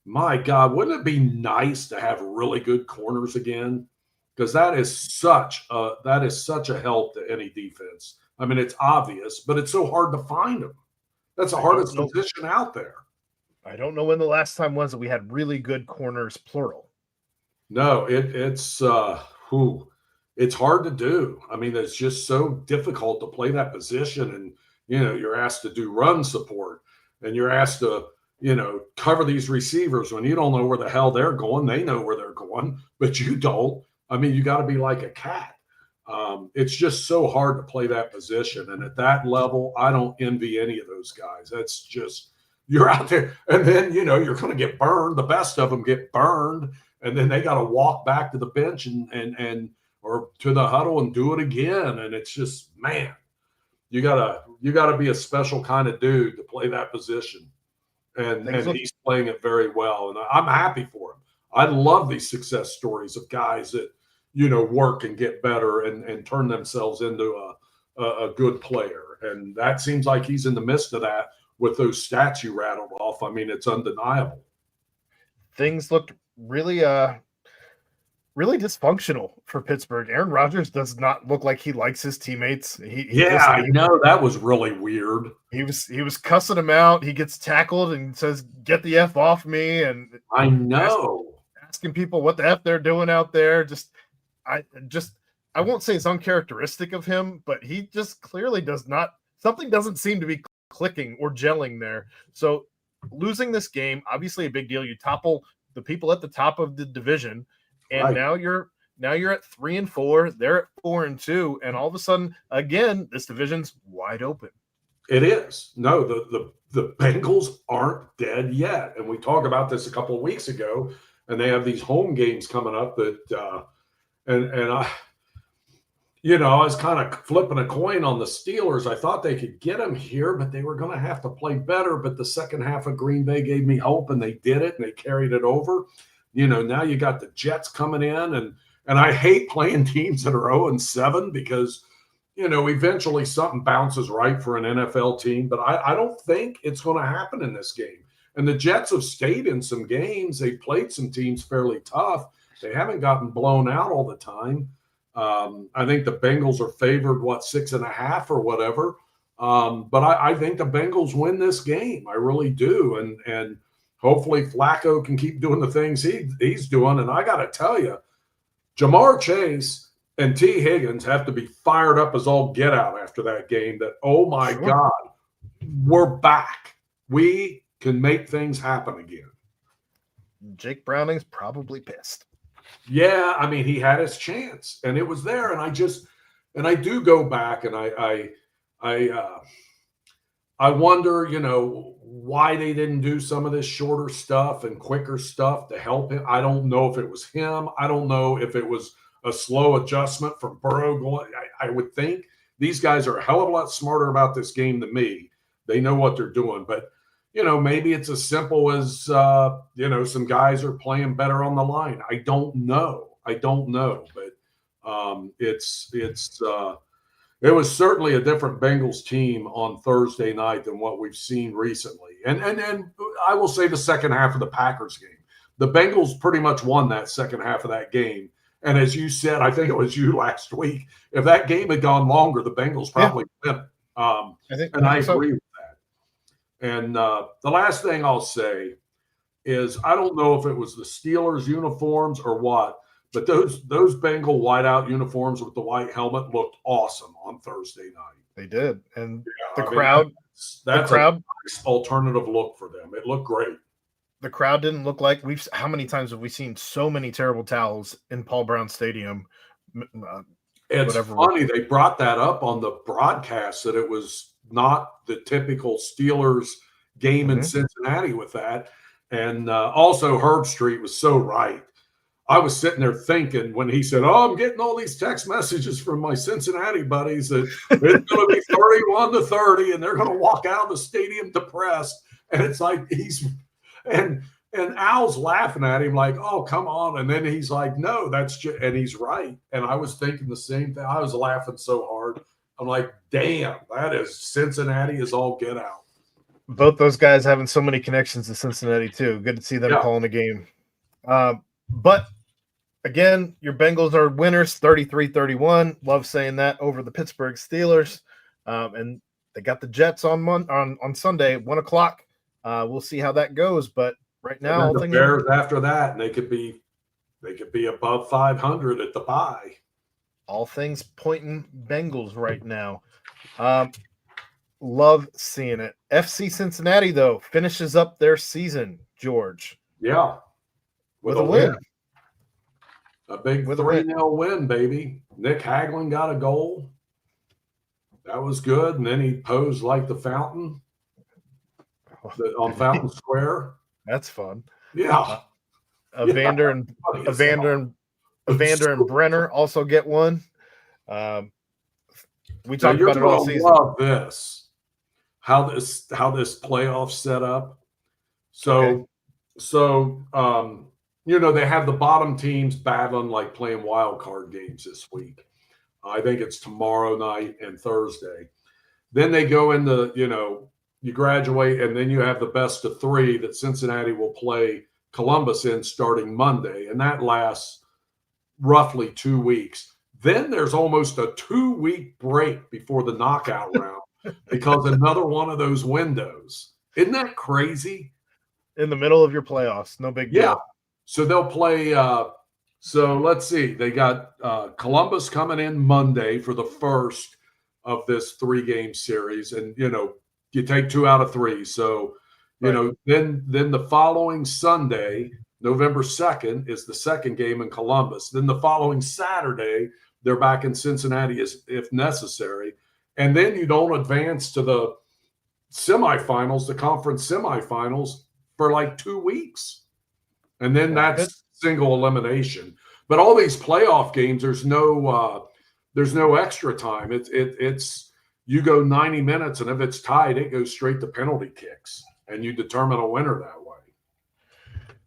my God, wouldn't it be nice to have really good corners again? Because that is such a help to any defense. I mean, it's obvious, but it's so hard to find them. That's the hardest position out there. I don't know when the last time was that we had really good corners, plural. No, it's hard to do. I mean, it's just so difficult to play that position, and you're asked to do run support, and you're asked to cover these receivers when you don't know where the hell they're going. They know where they're going, but you don't. I mean, you got to be like a cat. It's just so hard to play that position. And at that level, I don't envy any of those guys. That's just, you're out there and then, you're going to get burned. The best of them get burned. And then they got to walk back to the bench or to the huddle and do it again. And it's just, man, you gotta be a special kind of dude to play that position. And he's playing it very well. And I'm happy for him. I love these success stories of guys that, work and get better and turn themselves into a good player. And that seems like he's in the midst of that with those stats you rattled off. I mean, it's undeniable. Things looked really dysfunctional for Pittsburgh. Aaron Rodgers does not look like he likes his teammates. I know. That was really weird. He was cussing him out. He gets tackled and says, "Get the F off me." And I know. Asking people what the F they're doing out there. I won't say it's uncharacteristic of him, but he just clearly something doesn't seem to be clicking or gelling there. So losing this game, obviously a big deal. You topple the people at the top of the division, and right. now you're at 3-4. They're at 4-2, and all of a sudden, again, this division's wide open. It is. No, the Bengals aren't dead yet, and we talked about this a couple of weeks ago. And they have these home games coming up that, I was kind of flipping a coin on the Steelers. I thought they could get them here, but they were going to have to play better. But the second half of Green Bay gave me hope, and they did it, and they carried it over. Now you got the Jets coming in, and I hate playing teams that are 0-7 because, eventually something bounces right for an NFL team. But I don't think it's going to happen in this game. And the Jets have stayed in some games. They've played some teams fairly tough. They haven't gotten blown out all the time. I think the Bengals are favored, 6.5 or whatever. But I think the Bengals win this game. I really do. And hopefully Flacco can keep doing the things he's doing. And I got to tell you, Jamar Chase and T. Higgins have to be fired up as all get out after that game. That, oh, my God, we're back. We can make things happen again. Jake Browning's probably pissed. Yeah, I mean, he had his chance, and it was there. And I do go back, and I wonder, why they didn't do some of this shorter stuff and quicker stuff to help him. I don't know if it was him. I don't know if it was a slow adjustment from Burrow going. I would think these guys are a hell of a lot smarter about this game than me. They know what they're doing, but maybe it's as simple as, some guys are playing better on the line. I don't know, but it was certainly a different Bengals team on Thursday night than what we've seen recently. And I will say the second half of the Packers game, the Bengals pretty much won that second half of that game. And as you said, I think it was you last week, if that game had gone longer, the Bengals probably win it. I agree with that. And the last thing I'll say is I don't know if it was the Steelers uniforms or what, but those Bengal whiteout uniforms with the white helmet looked awesome on Thursday night. They did, and Yeah, the crowd. That's the crowd. a nice alternative look for them. It looked great. The crowd didn't look like how many times have we seen so many terrible towels in Paul Brown Stadium? It's funny they brought that up on the broadcast that it was not the typical Steelers game in Cincinnati with that. And also Herb Street was so right. I was sitting there thinking when he said, "Oh, I'm getting all these text messages from my Cincinnati buddies that it's going to be 31-30 and they're going to walk out of the stadium depressed." And it's like and Al's laughing at him like, "Oh, come on." And then he's like, "No, that's just," and he's right. And I was thinking the same thing. I was laughing so hard. I'm like, damn, that is Cincinnati is all get out. Both those guys having so many connections to Cincinnati too. Good to see them calling a game. But again, your Bengals are winners 33-31. Love saying that over the Pittsburgh Steelers. And they got the Jets on Sunday, 1:00. We'll see how that goes. But right now, the Bears after that, and they could be above 500 at the bye. All things pointing Bengals right now. Love seeing it. FC Cincinnati, though, finishes up their season, George. Yeah. With a win. A big 3-0 win, baby. Nick Hagelin got a goal. That was good. And then he posed like the fountain on Fountain Square. That's fun. Yeah. Evander and Brenner also get one. We talked about it all season. Love this. How this playoff set up. So they have the bottom teams battling like playing wild card games this week. I think it's tomorrow night and Thursday. Then they go into, you graduate, and then you have the best of three that Cincinnati will play Columbus in starting Monday, and that lasts roughly 2 weeks. Then there's almost a 2-week break before the knockout round because another one of those windows. Isn't that crazy? In the middle of your playoffs, no big deal. Yeah. So they'll play. So let's see. They got Columbus coming in Monday for the first of this 3-game series, and you take 2 out of 3. So then the following Sunday, November 2nd, is the second game in Columbus. Then the following Saturday, they're back in Cincinnati if necessary. And then you don't advance to the semifinals, the conference semifinals, for like 2 weeks. And then that's single elimination. But all these playoff games, there's no extra time. It's you go 90 minutes, and if it's tied, it goes straight to penalty kicks, and you determine a winner that way.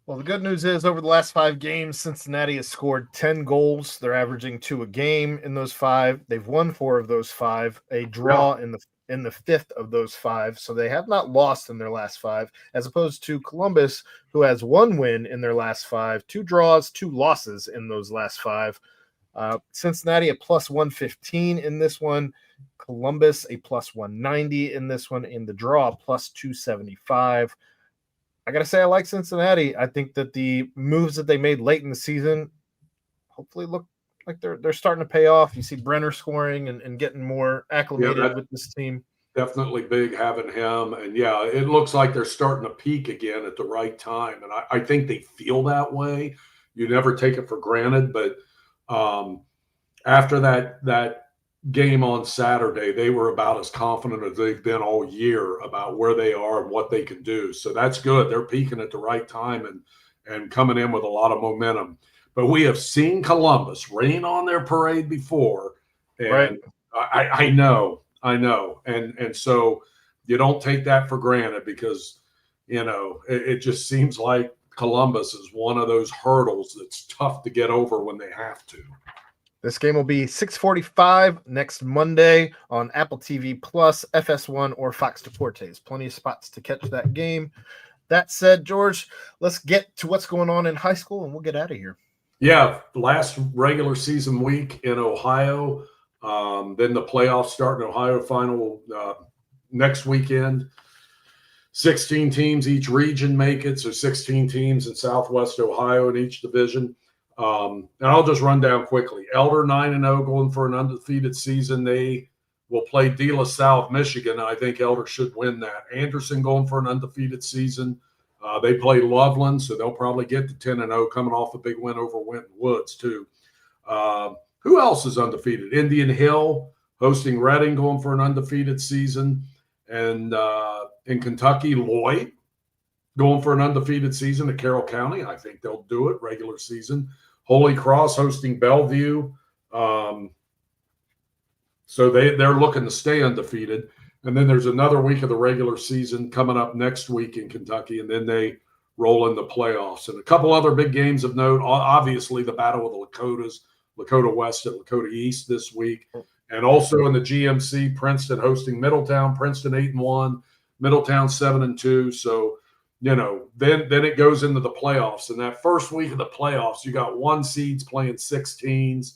Well, the good news is over the last 5 games, Cincinnati has scored 10 goals. They're averaging 2 a game in those 5. They've won 4 of those 5, a draw in the 5th of those 5. So they have not lost in their last 5, as opposed to Columbus, who has 1 win in their last 5, 2 draws, 2 losses in those last 5. Cincinnati a plus 115 in this one. Columbus a plus 190 in this one. In the draw, plus 275. I got to say, I like Cincinnati. I think that the moves that they made late in the season hopefully look like they're starting to pay off. You see Brenner scoring and getting more acclimated with this team. Definitely big having him. And, it looks like they're starting to peak again at the right time. And I think they feel that way. You never take it for granted. But after that game on Saturday, they were about as confident as they've been all year about where they are and what they can do. So that's good. They're peaking at the right time and coming in with a lot of momentum. But we have seen Columbus rain on their parade before. And I know. And so you don't take that for granted because, it just seems like Columbus is one of those hurdles that's tough to get over when they have to. This game will be 6:45 next Monday on Apple TV Plus, FS1, or Fox Deportes. Plenty of spots to catch that game. That said, George, let's get to what's going on in high school, and we'll get out of here. Yeah, last regular season week in Ohio. Then the playoffs start in Ohio final next weekend. 16 teams, each region make it. So 16 teams in Southwest Ohio in each division. And I'll just run down quickly. Elder 9-0 going for an undefeated season. They will play De La Salle, Michigan. And I think Elder should win that. Anderson going for an undefeated season. They play Loveland, so they'll probably get to 10-0, coming off a big win over Winton Woods, too. Who else is undefeated? Indian Hill hosting Reading, going for an undefeated season. And in Kentucky, Lloyd going for an undefeated season at Carroll County. I think they'll do it, regular season. Holy Cross hosting Bellevue. So they're looking to stay undefeated. And then there's another week of the regular season coming up next week in Kentucky, and then they roll in the playoffs. And a couple other big games of note, obviously the Battle of the Lakotas, Lakota West at Lakota East this week. And also in the GMC, Princeton hosting Middletown, Princeton 8-1, Middletown 7-2. So, then it goes into the playoffs. And that first week of the playoffs, you got 1 seeds playing 16s.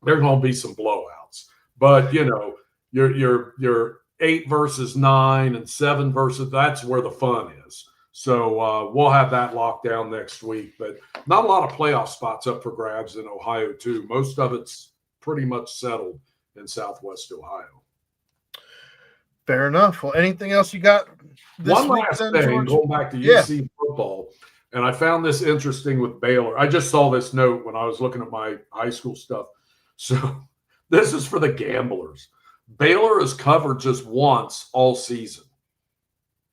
There's going to be some blowouts. But, you're 8 versus 9 and 7 versus – that's where the fun is. So we'll have that locked down next week. But not a lot of playoff spots up for grabs in Ohio, too. Most of it's pretty much settled in Southwest Ohio. Fair enough. Well, anything else you got? One last thing, going back to UC football, and I found this interesting with Baylor. I just saw this note when I was looking at my high school stuff. So this is for the gamblers. Baylor has covered just once all season.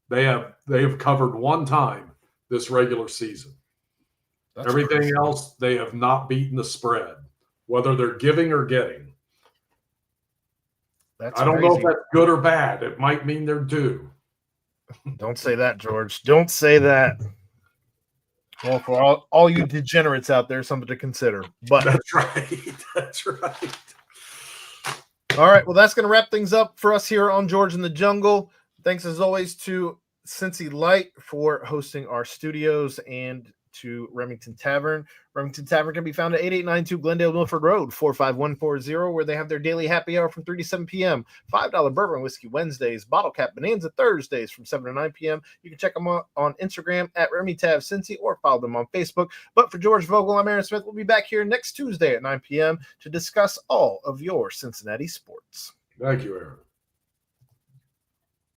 They have covered one time this regular season. That's everything crazy. Else, they have not beaten the spread, whether they're giving or getting. I don't know if that's good or bad. It might mean they're due. Don't say that, George. Don't say that. Well, for all you degenerates out there, something to consider. But that's right. That's right. All right. Well, that's going to wrap things up for us here on George in the Jungle. Thanks, as always, to Cincy Light for hosting our studios and to Remington Tavern. Remington Tavern can be found at 8892 Glendale Milford Road, 45140, where they have their daily happy hour from 3 to 7 p.m. $5 bourbon whiskey Wednesdays, bottle cap bonanza Thursdays from 7 to 9 p.m. You can check them out on Instagram at RemyTavCincy or follow them on Facebook. But for George Vogel, I'm Aaron Smith. We'll be back here next Tuesday at 9 p.m. to discuss all of your Cincinnati sports. Thank you, Aaron.